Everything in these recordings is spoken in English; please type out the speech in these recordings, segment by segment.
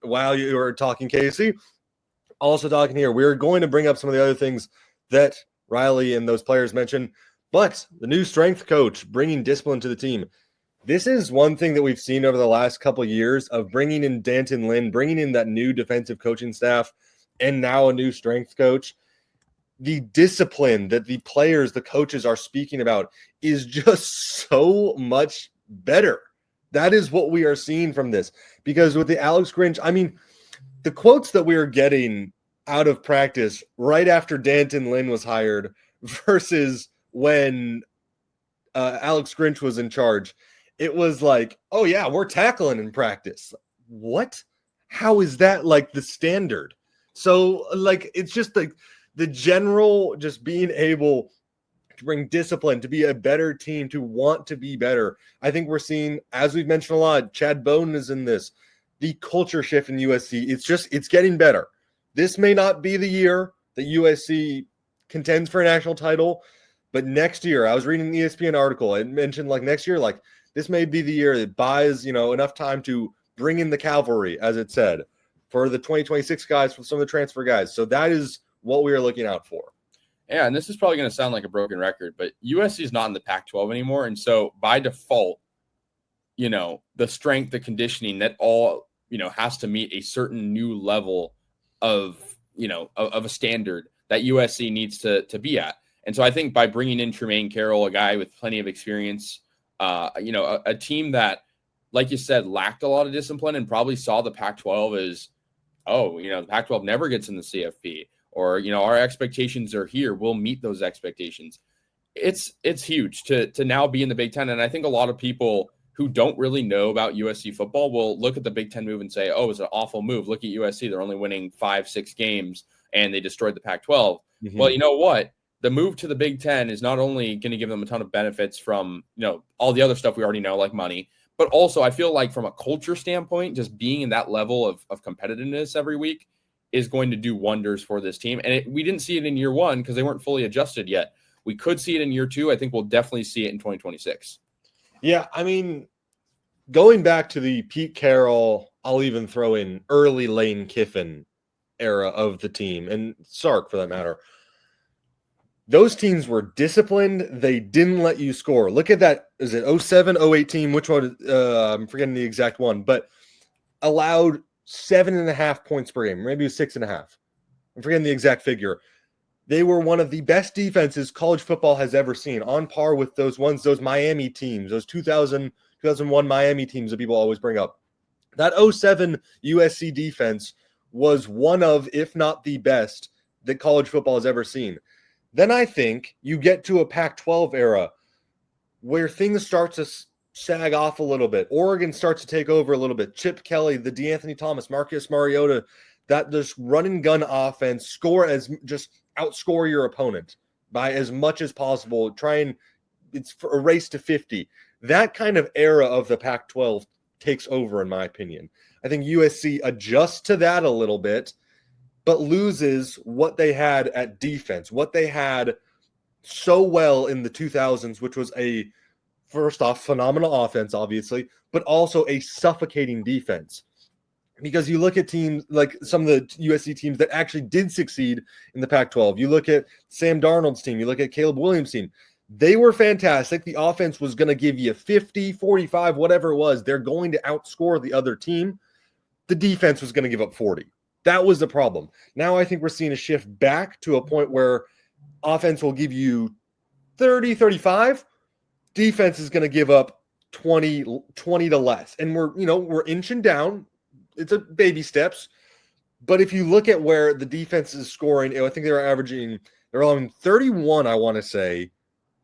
while you were talking, Casey, also talking here, we're going to bring up some of the other things that Riley and those players mentioned, but the new strength coach bringing discipline to the team. This is one thing that we've seen over the last couple of years of bringing in Danton Lynn, bringing in that new defensive coaching staff, and now a new strength coach. The discipline that the players, the coaches are speaking about is just so much better. That is what we are seeing from this. Because with the Alex Grinch, I mean, the quotes that we are getting out of practice right after Danton Lynn was hired versus when Alex Grinch was in charge, it was like, oh yeah, we're tackling in practice. What? How is that like the standard? So like, it's just like the general just being able to bring discipline, to be a better team, to want to be better. I think we're seeing, as we've mentioned a lot, Chad Bowden is in this, the culture shift in USC. It's getting better. This may not be the year that USC contends for a national title, but next year, I was reading an ESPN article. It mentioned like next year, like this may be the year that buys, enough time to bring in the cavalry, as it said, for the 2026 guys, for some of the transfer guys. So that is what we are looking out for. Yeah, and this is probably going to sound like a broken record, but USC is not in the Pac-12 anymore. And so by default, the strength, the conditioning, that all, has to meet a certain new level of a standard that USC needs to be at. And so I think by bringing in Trumain Carroll, a guy with plenty of experience, a team that, like you said, lacked a lot of discipline and probably saw the Pac-12 as, the Pac-12 never gets in the CFP, or, our expectations are here. We'll meet those expectations. It's huge to now be in the Big Ten. And I think a lot of people who don't really know about USC football will look at the Big Ten move and say, oh, it's an awful move. Look at USC. They're only winning 5-6 games and they destroyed the Pac-12. Mm-hmm. Well, you know what? The move to the Big Ten is not only going to give them a ton of benefits from, all the other stuff we already know, like money, but also I feel like from a culture standpoint, just being in that level of competitiveness every week is going to do wonders for this team. And we didn't see it in year one because they weren't fully adjusted yet. We could see it in year two. I think we'll definitely see it in 2026. Yeah, I mean, going back to the Pete Carroll, I'll even throw in early Lane Kiffin era of the team, and Sark for that matter. Those teams were disciplined. They didn't let you score. Look at that. Is it 07, 08 team? Which one? I'm forgetting the exact one, but allowed 7.5 points per game. Maybe it was 6.5. I'm forgetting the exact figure. They were one of the best defenses college football has ever seen, on par with those Miami teams, those 2001 Miami teams that people always bring up. That 07 USC defense was one of, if not the best, that college football has ever seen. Then I think you get to a Pac-12 era where things start to sag off a little bit. Oregon starts to take over a little bit. Chip Kelly, the DeAnthony Thomas, Marcus Mariota, that this run and gun offense, just outscore your opponent by as much as possible. It's a race to 50. That kind of era of the Pac-12 takes over, in my opinion. I think USC adjusts to that a little bit, but loses what they had at defense, what they had so well in the 2000s, which was first off, phenomenal offense, obviously, but also a suffocating defense. Because you look at teams like some of the USC teams that actually did succeed in the Pac-12. You look at Sam Darnold's team. You look at Caleb Williams' team. They were fantastic. The offense was going to give you 50, 45, whatever it was. They're going to outscore the other team. The defense was going to give up 40. That was the problem. Now I think we're seeing a shift back to a point where offense will give you 30, 35. Defense is going to give up 20 to less. And we're inching down. It's a baby steps. But if you look at where the defense is scoring, I think they're allowing 31, I want to say,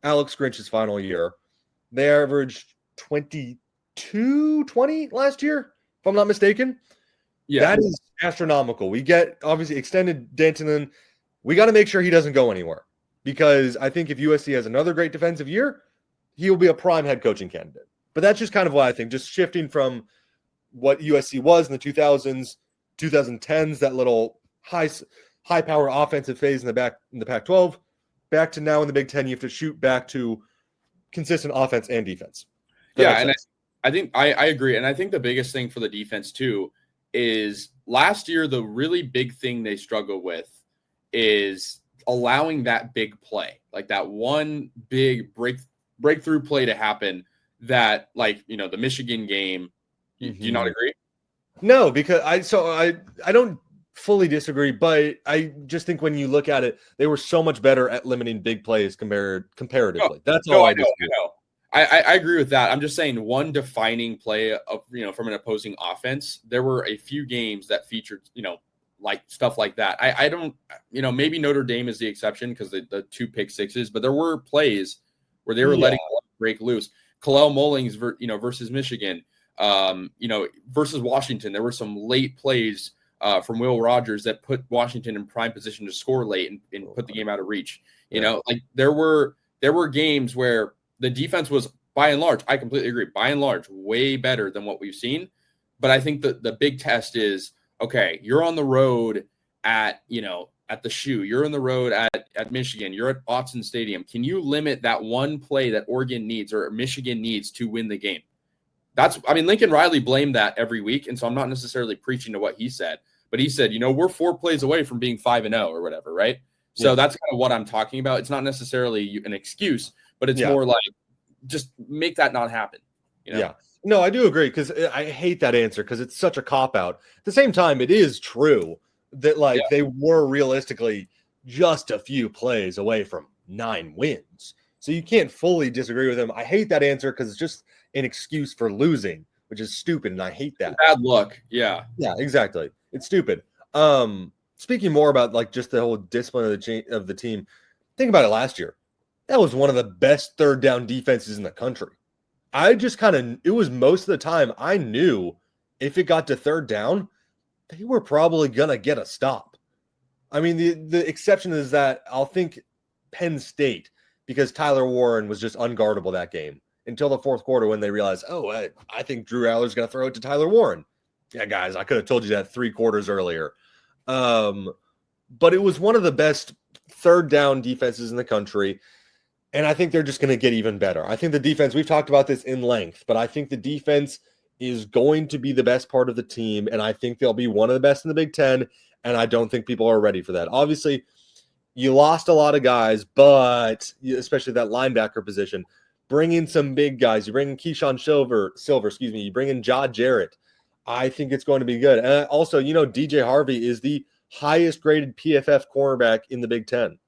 Alex Grinch's final year. They averaged 22, 20 last year, if I'm not mistaken. Yeah. That is astronomical. We get, obviously, extended Danton. We got to make sure he doesn't go anywhere. Because I think if USC has another great defensive year, he will be a prime head coaching candidate. But that's just kind of what I think. Just shifting from what USC was in the 2000s, 2010s, that little high power offensive phase in the Pac-12, back to now in the Big Ten, you have to shoot back to consistent offense and defense. Yeah, and I think I agree. And I think the biggest thing for the defense too is last year, the really big thing they struggled with is allowing that big play, like that one big breakthrough play to happen that, like, the Michigan game. Do you not agree? No, because I don't fully disagree, but I just think when you look at it, they were so much better at limiting big plays comparatively. That's all I disagree. I agree with that. I'm just saying one defining play of, from an opposing offense, there were a few games that featured, like stuff like that. I don't, maybe Notre Dame is the exception because the 2 pick sixes, but there were plays where they were letting break loose. Kalel Mullings, versus Michigan, versus Washington. There were some late plays from Will Rogers that put Washington in prime position to score late and put the game out of reach. Like there were games where the defense was, by and large, I completely agree, by and large, way better than what we've seen. But I think that the big test is, okay, you're on the road at the Shoe, you're on the road at Michigan, you're at Autzen Stadium. Can you limit that one play that Oregon needs or Michigan needs to win the game? Lincoln Riley blamed that every week, and so I'm not necessarily preaching to what he said, but he said, we're 4 plays away from being 5-0 or whatever, right? So that's kind of what I'm talking about. It's not necessarily an excuse, but it's more like, just make that not happen. Yeah. No, I do agree, because I hate that answer because it's such a cop-out. At the same time, it is true that they were realistically just a few plays away from 9 wins. So you can't fully disagree with him. I hate that answer because it's just an excuse for losing, which is stupid, and I hate that. Bad luck. Yeah. Yeah, exactly. It's stupid. Speaking more about just the whole discipline of the team, think about it last year. That was one of the best third down defenses in the country. It was most of the time I knew if it got to third down, they were probably going to get a stop. I mean, the exception is that I'll think Penn State, because Tyler Warren was just unguardable that game until the fourth quarter when they realized, I think Drew Allar's going to throw it to Tyler Warren. Yeah, guys, I could have told you that 3 quarters earlier. But it was one of the best third down defenses in the country. And I think they're just going to get even better. I think the defense, we've talked about this in length, but I think the defense is going to be the best part of the team. And I think they'll be one of the best in the Big Ten. And I don't think people are ready for that. Obviously, you lost a lot of guys, but especially that linebacker position, bring in some big guys. You bring in Keyshawn Silver, you bring in Ja Jarrett. I think it's going to be good. And also, DJ Harvey is the highest graded PFF cornerback in the Big Ten.